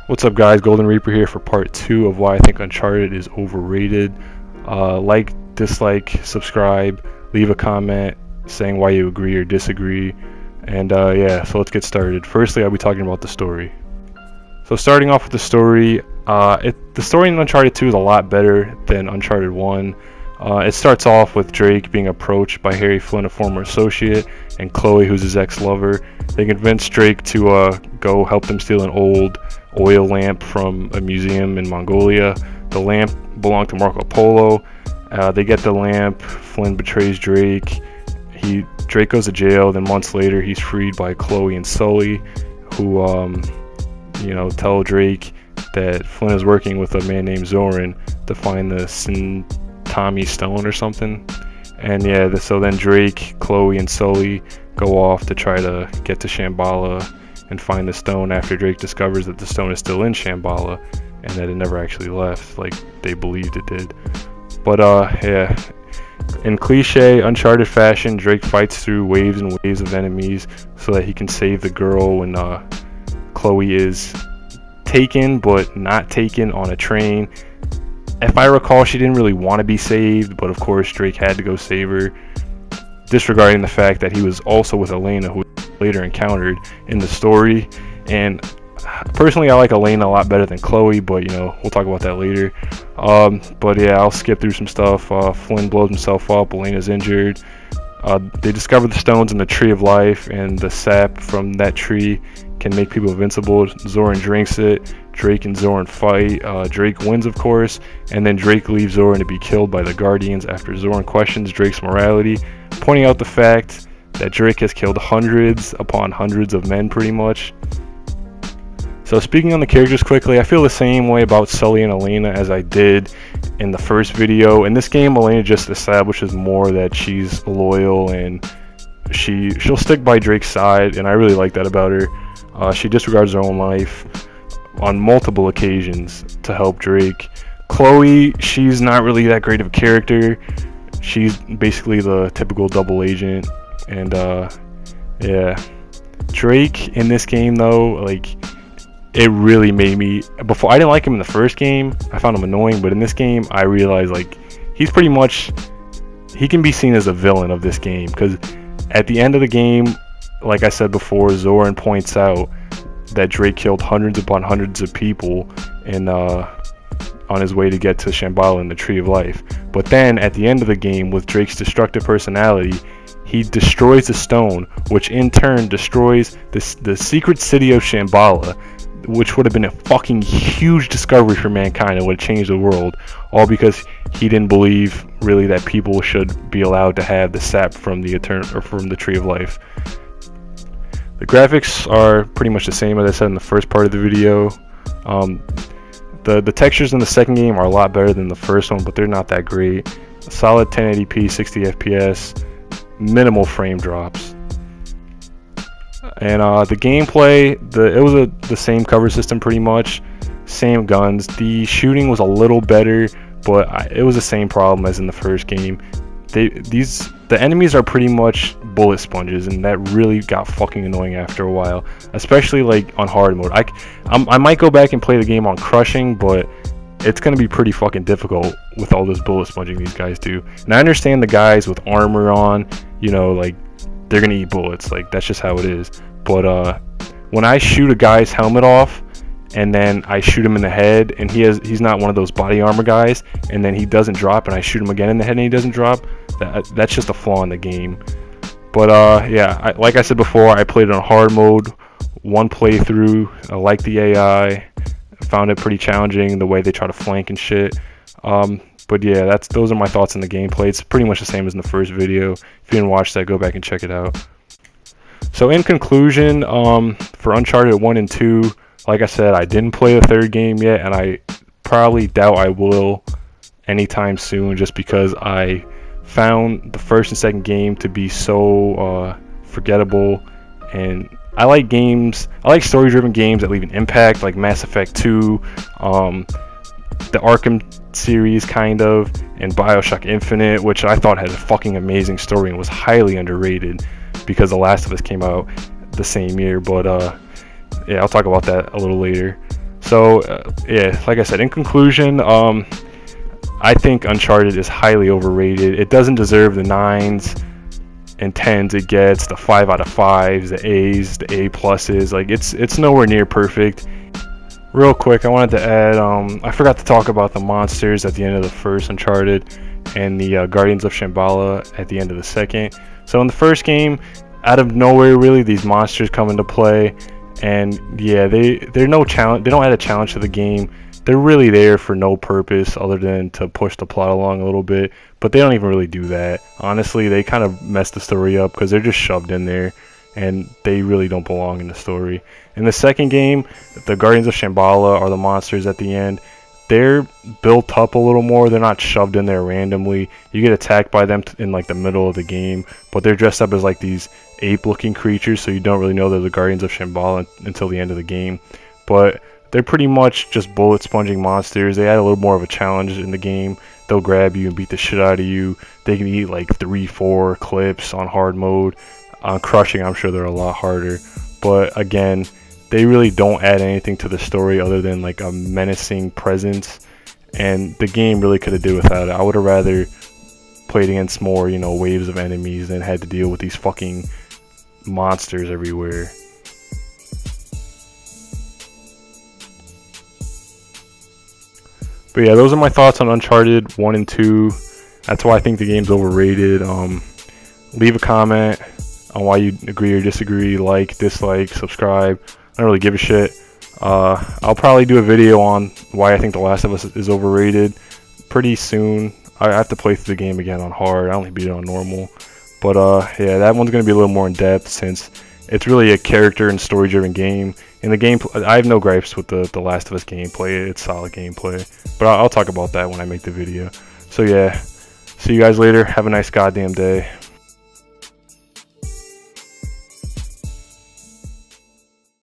What's up, guys? GoldUnReaper here for part 2 of why I think Uncharted is overrated. Like, dislike, subscribe, leave a comment saying why you agree or disagree, and yeah, so let's get started. Firstly, I'll be talking about the story. So starting off with the story, the story in Uncharted 2 is a lot better than Uncharted 1. It starts off with Drake being approached by Harry Flynn, a former associate, and Chloe, who's his ex-lover. They convince Drake to go help them steal an old oil lamp from a museum in Mongolia. The lamp belonged to Marco Polo. They get the lamp. Flynn betrays Drake. Drake goes to jail. Then months later, he's freed by Chloe and Sully, who tell Drake that Flynn is working with a man named Zoran to find the Tommy Stone or something. And yeah, so then Drake, Chloe, and Sully go off to try to get to Shambhala and find the stone after Drake discovers that the stone is still in Shambhala and that it never actually left like they believed it did. But yeah, in cliche Uncharted fashion, Drake fights through waves and waves of enemies so that he can save the girl when Chloe is taken but not taken on a train. If I recall, she didn't really want to be saved, but of course Drake had to go save her, disregarding the fact that he was also with Elena, who later encountered in the story. And personally, I like Elena a lot better than Chloe, but we'll talk about that later. But yeah, I'll skip through some stuff. Flynn blows himself up, Elena's injured. They discover the stones in the Tree of Life, and the sap from that tree can make people invincible. Zoran drinks it. Drake and Zoran fight. Drake wins, of course, and then Drake leaves Zoran to be killed by the Guardians after Zoran questions Drake's morality, pointing out the fact that Drake has killed hundreds upon hundreds of men, pretty much. So speaking on the characters quickly, I feel the same way about Sully and Elena as I did in the first video. In this game, Elena just establishes more that she's loyal and she'll stick by Drake's side, and I really like that about her. She disregards her own life on multiple occasions to help Drake. Chloe, she's not really that great of a character. She's basically the typical double agent. And yeah, Drake in this game though, like, it really made me, before I didn't like him in the first game, I found him annoying, but in this game I realized like he's pretty much, he can be seen as a villain of this game, because at the end of the game, like I said before, Zoran points out that Drake killed hundreds upon hundreds of people on his way to get to Shambhala in the Tree of Life. But then at the end of the game, with Drake's destructive personality, he destroys the stone, which in turn destroys the secret city of Shambhala, which would have been a fucking huge discovery for mankind and would have changed the world, all because he didn't believe really that people should be allowed to have the sap from the from the Tree of Life. The graphics are pretty much the same as I said in the first part of the video. The textures in the second game are a lot better than the first one, but they're not that great. A solid 1080p, 60 FPS, minimal frame drops. And the gameplay, it was the same cover system pretty much, same guns. The shooting was a little better, but it was the same problem as in the first game. The enemies are pretty much bullet sponges, and that really got fucking annoying after a while, especially like on hard mode. I might go back and play the game on crushing, but it's gonna be pretty fucking difficult with all this bullet sponging these guys do. And I understand the guys with armor on, like they're gonna eat bullets, like that's just how it is. But when I shoot a guy's helmet off and then I shoot him in the head, and he's not one of those body armor guys, and then he doesn't drop, and I shoot him again in the head and he doesn't drop, that's just a flaw in the game. But yeah, like I said before, I played it on hard mode, one playthrough. I like the AI, found it pretty challenging the way they try to flank and shit. But yeah, those are my thoughts on the gameplay. It's pretty much the same as in the first video. If you didn't watch that, go back and check it out. So in conclusion, for Uncharted 1 and 2, like I said, I didn't play the third game yet, and I probably doubt I will anytime soon, just because I found the first and second game to be so forgettable. And I like story-driven games that leave an impact, like Mass Effect 2, the Arkham series kind of, and Bioshock Infinite, which I thought had a fucking amazing story and was highly underrated because The Last of Us came out the same year. But yeah, I'll talk about that a little later. So yeah, like I said, in conclusion, I think Uncharted is highly overrated. It doesn't deserve the 9s and 10s it gets, the 5 out of 5s, the A's, the A pluses. Like it's nowhere near perfect. Real quick, I wanted to add, I forgot to talk about the monsters at the end of the first Uncharted and the Guardians of Shambhala at the end of the second. So in the first game, out of nowhere, really, these monsters come into play, and yeah, they're no challenge. They don't add a challenge to the game. They're really there for no purpose other than to push the plot along a little bit, but they don't even really do that. Honestly, they kind of mess the story up because they're just shoved in there, and they really don't belong in the story. In the second game, the Guardians of Shambhala are the monsters at the end. They're built up a little more. They're not shoved in there randomly. You get attacked by them in like the middle of the game, but they're dressed up as like these ape-looking creatures, so you don't really know they're the Guardians of Shambhala until the end of the game. But they're pretty much just bullet sponging monsters. They add a little more of a challenge in the game. They'll grab you and beat the shit out of you. They can eat like 3-4 clips on hard mode. On crushing, I'm sure they're a lot harder. But again, they really don't add anything to the story other than like a menacing presence. And the game really could have did without it. I would have rather played against more, you know, waves of enemies than had to deal with these fucking monsters everywhere. But yeah, those are my thoughts on Uncharted 1 and 2. That's why I think the game's overrated. Leave a comment on why you agree or disagree. Like, dislike, subscribe. I don't really give a shit. I'll probably do a video on why I think The Last of Us is overrated pretty soon. I have to play through the game again on hard. I only beat it on normal. But yeah, that one's going to be a little more in depth since it's really a character and story driven game. In the game, I have no gripes with the Last of Us gameplay. It's solid gameplay. But I'll talk about that when I make the video. So yeah, see you guys later. Have a nice goddamn day.